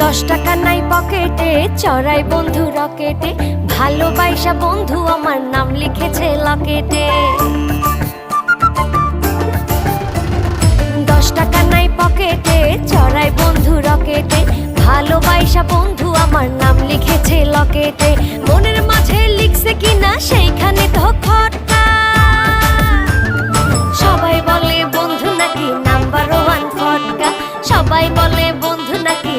10 টাকা নাই পকেটে, চড়াই বন্ধু রকেটে, ভালোবাসা বন্ধু আমার নাম লিখেছে লকেটে। 10 টাকা নাই পকেটে, চড়াই বন্ধু রকেটে, ভালোবাসা বন্ধু আমার নাম লিখেছে লকেটে। মনের মাঝে লিখছে কিনা সেইখানে তো খটকা, সবাই বলে বন্ধু নাকি নাম্বার 1 ফটকা, সবাই বলে বন্ধু নাকি